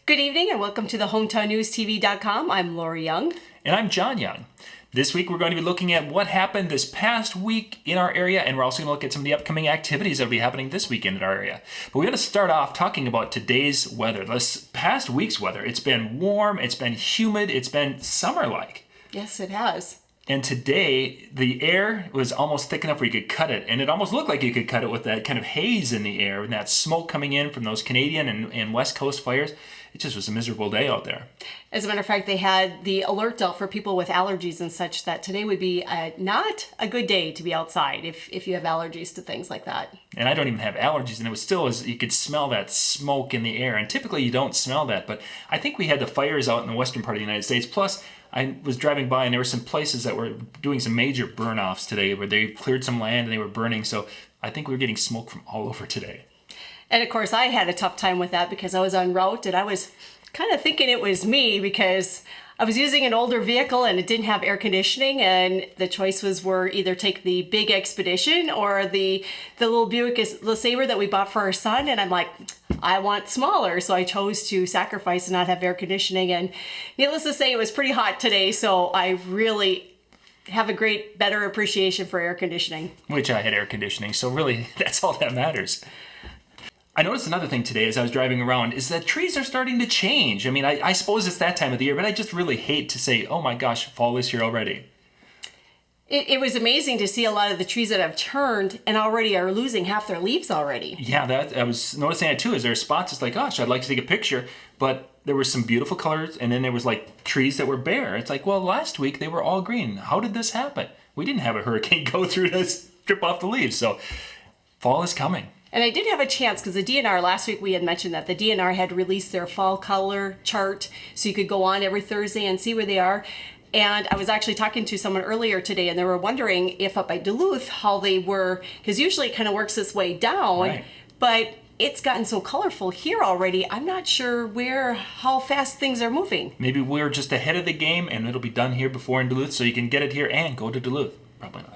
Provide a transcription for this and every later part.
Good evening and welcome to the HometownNewsTV.com. I'm Lori Young. And I'm John Young. This week we're going to be looking at what happened this past week in our area, and we're also going to look at some of the upcoming activities that will be happening this weekend in our area. But we're going to start off talking about today's weather, this past week's weather. It's been warm, it's been humid, it's been summer-like. Yes, it has. And today, the air was almost thick enough where you could cut it, and it almost looked like you could cut it with that kind of haze in the air and that smoke coming in from those Canadian and West Coast fires. It just was a miserable day out there. As a matter of fact, they had the alert out for people with allergies and such that today would be not a good day to be outside if you have allergies to things like that. And I don't even have allergies, and it was still, you could smell that smoke in the air, and typically you don't smell that, but I think we had the fires out in the western part of the United States, plus I was driving by and there were some places that were doing some major burn-offs today where they cleared some land and they were burning, so I think we were getting smoke from all over today. And of course, I had a tough time with that because I was en route and I was kind of thinking it was me because I was using an older vehicle and it didn't have air conditioning, and the choices were either take the big Expedition or the little Buick LeSabre that we bought for our son, and I'm like, I want smaller, so I chose to sacrifice and not have air conditioning. And needless to say, it was pretty hot today, so I really have a better appreciation for air conditioning. Which I had air conditioning, so really that's all that matters. I noticed another thing today as I was driving around is that trees are starting to change. I mean, I suppose it's that time of the year, but I just really hate to say, oh my gosh, fall is here already. It was amazing to see a lot of the trees that have turned and already are losing half their leaves already. Yeah, I was noticing that too. Is there are spots it's like, gosh, I'd like to take a picture, but there were some beautiful colors, and then there was like trees that were bare. It's like, well, last week they were all green. How did this happen? We didn't have a hurricane go through to strip off the leaves, so fall is coming. And I did have a chance because the DNR, last week we had mentioned that the DNR had released their fall color chart so you could go on every Thursday and see where they are. And I was actually talking to someone earlier today and they were wondering if up by Duluth how they were, because usually it kind of works this way down, right. But it's gotten so colorful here already. I'm not sure how fast things are moving. Maybe we're just ahead of the game and it'll be done here before in Duluth so you can get it here and go to Duluth. Probably not.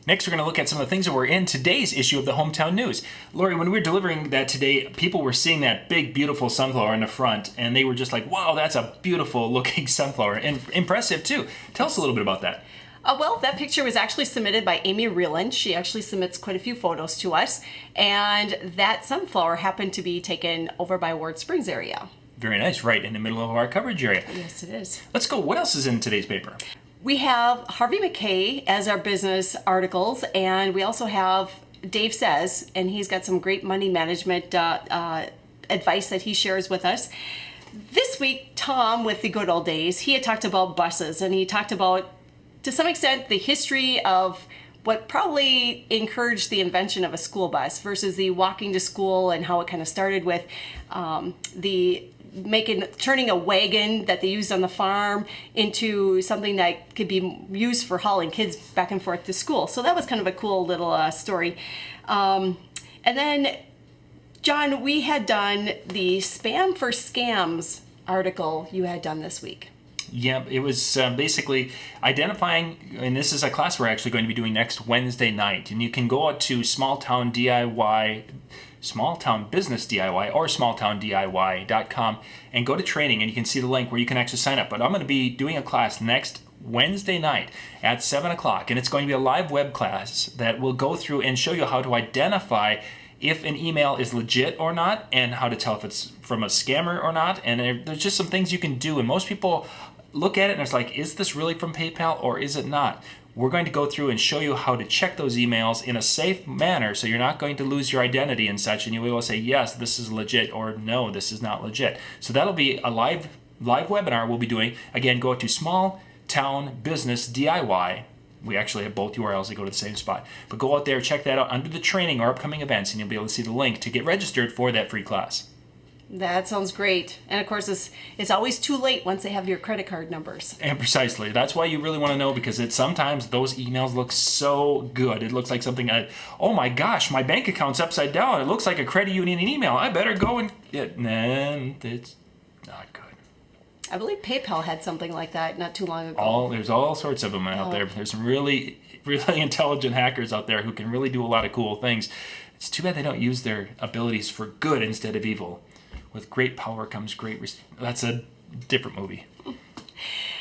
Next, we're going to look at some of the things that were in today's issue of the Hometown News. Lori, when we were delivering that today, people were seeing that big, beautiful sunflower in the front, and they were just like, wow, that's a beautiful-looking sunflower, and impressive, too. Tell us a little bit about that. Well, that picture was actually submitted by Amy Reeland. She actually submits quite a few photos to us, and that sunflower happened to be taken over by Ward Springs area. Very nice, right in the middle of our coverage area. Yes, it is. Let's go. What else is in today's paper? We have Harvey McKay as our business articles, and we also have Dave Says, and he's got some great money management advice that he shares with us. This week, Tom, with the good old days, he had talked about buses, and he talked about, to some extent, the history of what probably encouraged the invention of a school bus versus the walking to school and how it kind of started with turning a wagon that they used on the farm into something that could be used for hauling kids back and forth to school. So that was kind of a cool little story. And then, John, we had done the Spam for Scams article you had done this week. Yeah, it was basically identifying, and this is a class we're actually going to be doing next Wednesday night. And you can go out to Small Town Business DIY or smalltowndiy.com and go to training, and you can see the link where you can actually sign up. But I'm going to be doing a class next Wednesday night at 7 o'clock, and it's going to be a live web class that will go through and show you how to identify if an email is legit or not, and how to tell if it's from a scammer or not. And there's just some things you can do, and most people look at it and it's like, is this really from PayPal or is it not? We're going to go through and show you how to check those emails in a safe manner so you're not going to lose your identity and such, and you'll be able to say, yes, this is legit, or no, this is not legit. So that'll be a live webinar we'll be doing. Again, go to Small Town Business DIY. We actually have both URLs that go to the same spot. But go out there, check that out under the training or upcoming events, and you'll be able to see the link to get registered for that free class. That sounds great. And of course, it's always too late once they have your credit card numbers. And precisely. That's why you really want to know, because sometimes those emails look so good. It looks like something, oh my gosh, my bank account's upside down. It looks like a credit union email. I better go and it's not good. I believe PayPal had something like that not too long ago. There's all sorts of them out there. There's some really, really intelligent hackers out there who can really do a lot of cool things. It's too bad they don't use their abilities for good instead of evil. With great power comes great that's a different movie.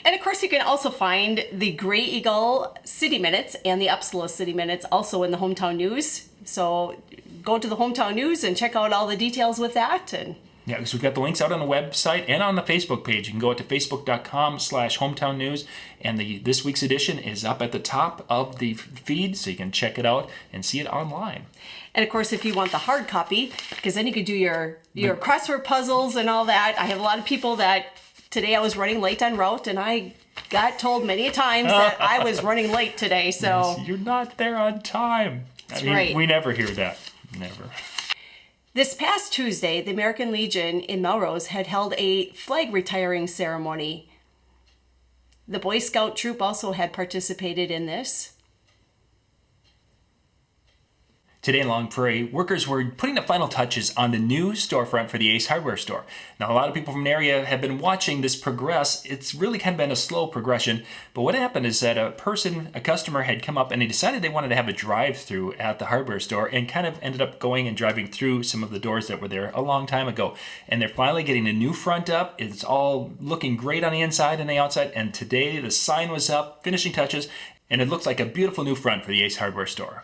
And of course, you can also find the Grey Eagle City Minutes and the Uppsala City Minutes also in the Hometown News. So go to the Hometown News and check out all the details with that. And yeah, because we've got the links out on the website and on the Facebook page. You can go to facebook.com/hometown news, and this week's edition is up at the top of the feed, so you can check it out and see it online. And of course, if you want the hard copy, because then you could do your crossword puzzles and all that. I have a lot of people that today I was running late en route, and I got told many times that I was running late today. So yes, you're not there on time. That's right. We never hear that. Never. This past Tuesday, the American Legion in Melrose had held a flag retiring ceremony. The Boy Scout troop also had participated in this. Today in Long Prairie, workers were putting the final touches on the new storefront for the Ace Hardware store. Now, a lot of people from the area have been watching this progress. It's really kind of been a slow progression, but what happened is that a customer had come up and they decided they wanted to have a drive-through at the hardware store, and kind of ended up going and driving through some of the doors that were there a long time ago. And they're finally getting the new front up. It's all looking great on the inside and the outside, and today the sign was up, finishing touches, and it looks like a beautiful new front for the Ace Hardware store.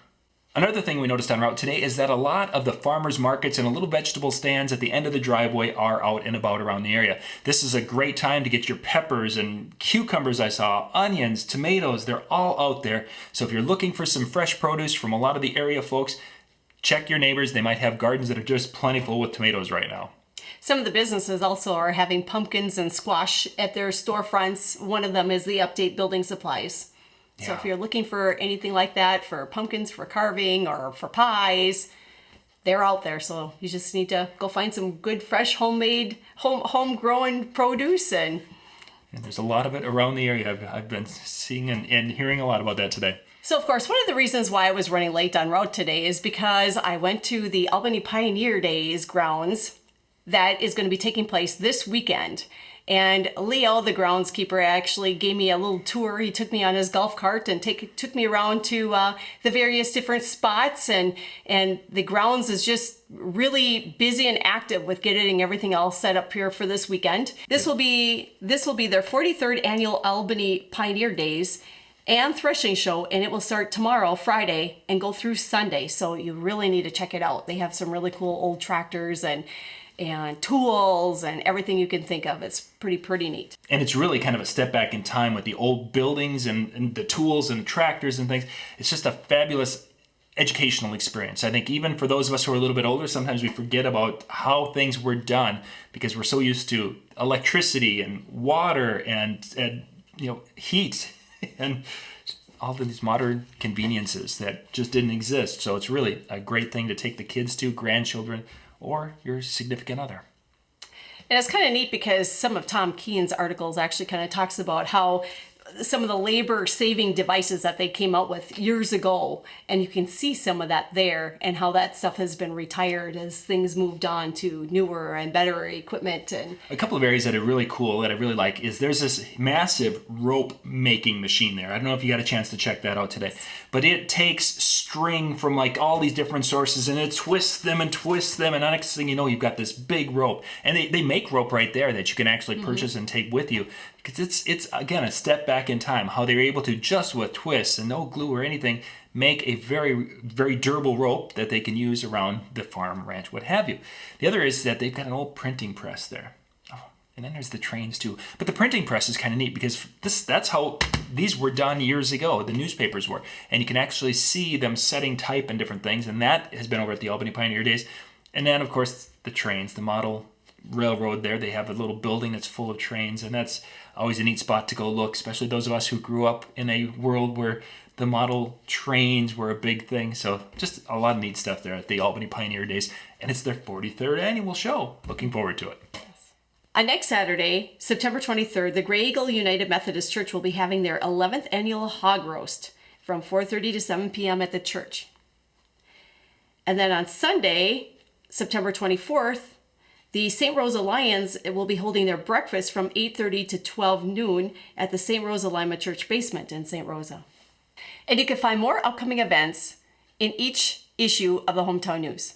Another thing we noticed en route today is that a lot of the farmers markets and little vegetable stands at the end of the driveway are out and about around the area. This is a great time to get your peppers and cucumbers, I saw, onions, tomatoes, they're all out there. So if you're looking for some fresh produce from a lot of the area folks, check your neighbors. They might have gardens that are just plentiful with tomatoes right now. Some of the businesses also are having pumpkins and squash at their storefronts. One of them is the Update Building Supplies. So if you're looking for anything like that, for pumpkins, for carving, or for pies, they're out there. So you just need to go find some good, fresh, homemade, homegrown produce. And there's a lot of it around the area. I've been seeing and hearing a lot about that today. So, of course, one of the reasons why I was running late en route today is because I went to the Albany Pioneer Days grounds that is going to be taking place this weekend. And Leo, the groundskeeper, actually gave me a little tour. He took me on his golf cart and took me around to the various different spots. And the grounds is just really busy and active with getting everything all set up here for this weekend. This will be their 43rd annual Albany Pioneer Days and threshing show, and it will start tomorrow, Friday, and go through Sunday. So you really need to check it out. They have some really cool old tractors and tools and everything you can think of. It's pretty neat. And it's really kind of a step back in time with the old buildings and the tools and the tractors and things. It's just a fabulous educational experience. I think even for those of us who are a little bit older, sometimes we forget about how things were done because we're so used to electricity and water and heat and all of these modern conveniences that just didn't exist. So it's really a great thing to take the kids to, grandchildren, or your significant other. And it's kind of neat because some of Tom Keen's articles actually kind of talks about how some of the labor-saving devices that they came out with years ago, and you can see some of that there and how that stuff has been retired as things moved on to newer and better equipment. And a couple of areas that are really cool that I really like is there's this massive rope making machine there. I don't know if you got a chance to check that out today, but it takes string from like all these different sources and it twists them, and the next thing you know, you've got this big rope. And they make rope right there that you can actually purchase and take with you. Because it's again a step back in time, how they were able to just with twists and no glue or anything make a very, very durable rope that they can use around the farm, ranch, what have you. The other is that they've got an old printing press there. Oh, and then there's the trains too. But the printing press is kind of neat because that's how these were done years ago, the newspapers were. And you can actually see them setting type and different things, and that has been over at the Albany Pioneer Days. And then, of course, the trains, the model railroad there. They have a little building that's full of trains, and that's always a neat spot to go look, especially those of us who grew up in a world where the model trains were a big thing. So just a lot of neat stuff there at the Albany Pioneer Days, and it's their 43rd annual show. Looking forward to it. On next Saturday, September 23rd, the Grey Eagle United Methodist Church will be having their 11th annual hog roast from 4:30 to 7 p.m. at the church. And then on Sunday, September 24th, the St. Rosa Lions will be holding their breakfast from 8:30 to 12 noon at the St. Rosa Lima Church basement in St. Rosa. And you can find more upcoming events in each issue of the Hometown News.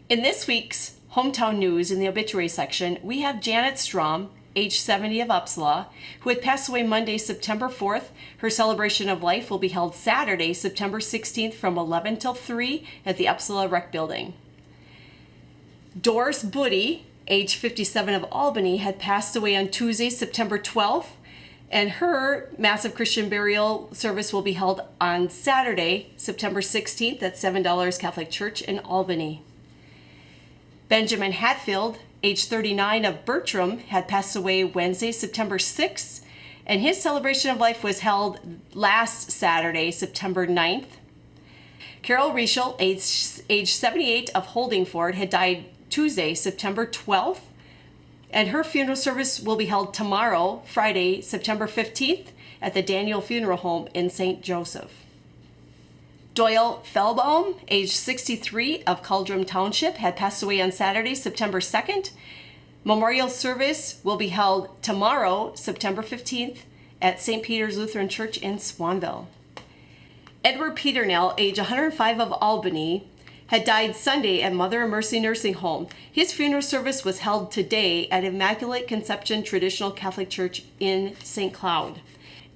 In this week's Hometown News, in the obituary section, we have Janet Strom, age 70 of Upsala, who had passed away Monday, September 4th. Her celebration of life will be held Saturday, September 16th from 11 till 3 at the Upsala Rec Building. Doris Buddy, age 57 of Albany, had passed away on Tuesday, September 12th, and her massive Christian burial service will be held on Saturday, September 16th at $7 Catholic Church in Albany. Benjamin Hatfield, age 39 of Bertram, had passed away Wednesday, September 6th, and his celebration of life was held last Saturday, September 9th. Carol Rischel, age 78 of Holdingford, had died Tuesday, September 12th, and her funeral service will be held tomorrow, Friday, September 15th, at the Daniel Funeral Home in St. Joseph. Doyle Fellbaum, age 63 of Culdrum Township, had passed away on Saturday, September 2nd. Memorial service will be held tomorrow, September 15th, at St. Peter's Lutheran Church in Swanville. Edward Peternell, age 105 of Albany, had died Sunday at Mother of Mercy Nursing Home. His funeral service was held today at Immaculate Conception Traditional Catholic Church in St. Cloud.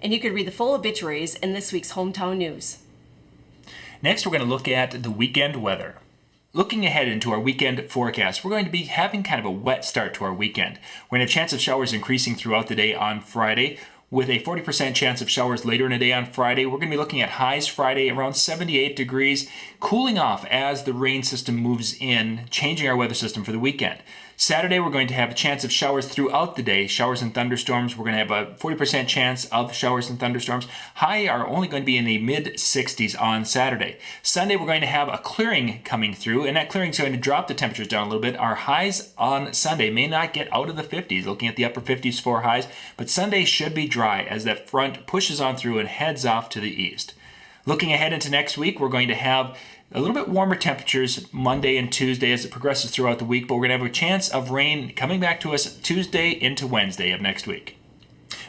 And you can read the full obituaries in this week's Hometown News. Next, we're going to look at the weekend weather. Looking ahead into our weekend forecast, we're going to be having kind of a wet start to our weekend. We're going to have a chance of showers increasing throughout the day on Friday, with a 40% chance of showers later in the day on Friday. We're going to be looking at highs Friday around 78 degrees, cooling off as the rain system moves in, changing our weather system for the weekend. Saturday, we're going to have a chance of showers throughout the day, showers and thunderstorms. We're going to have a 40% chance of showers and thunderstorms. High are only going to be in the mid-60s on Saturday. Sunday, we're going to have a clearing coming through, and that clearing is going to drop the temperatures down a little bit. Our highs on Sunday may not get out of the 50s, looking at the upper 50s for highs, but Sunday should be dry as that front pushes on through and heads off to the east. Looking ahead into next week, we're going to have a little bit warmer temperatures Monday and Tuesday as it progresses throughout the week, but we're going to have a chance of rain coming back to us Tuesday into Wednesday of next week.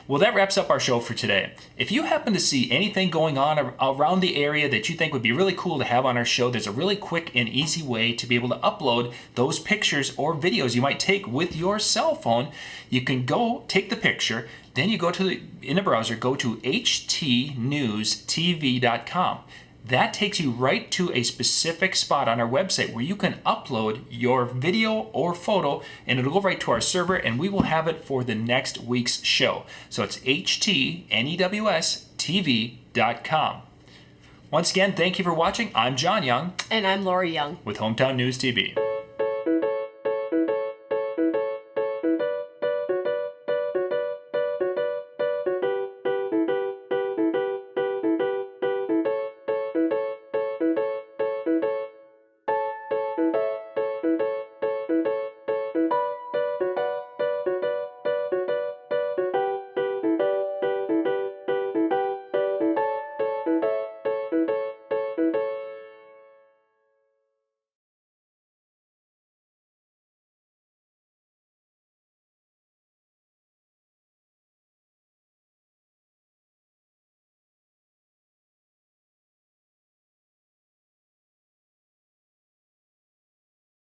Well, that wraps up our show for today. If you happen to see anything going on around the area that you think would be really cool to have on our show, there's a really quick and easy way to be able to upload those pictures or videos you might take with your cell phone. You can go take the picture, then you go in the browser, go to htnewstv.com. That takes you right to a specific spot on our website where you can upload your video or photo, and it'll go right to our server, and we will have it for the next week's show. So it's htnewstv.com. Once again, thank you for watching. I'm John Young. And I'm Lori Young with Hometown News TV.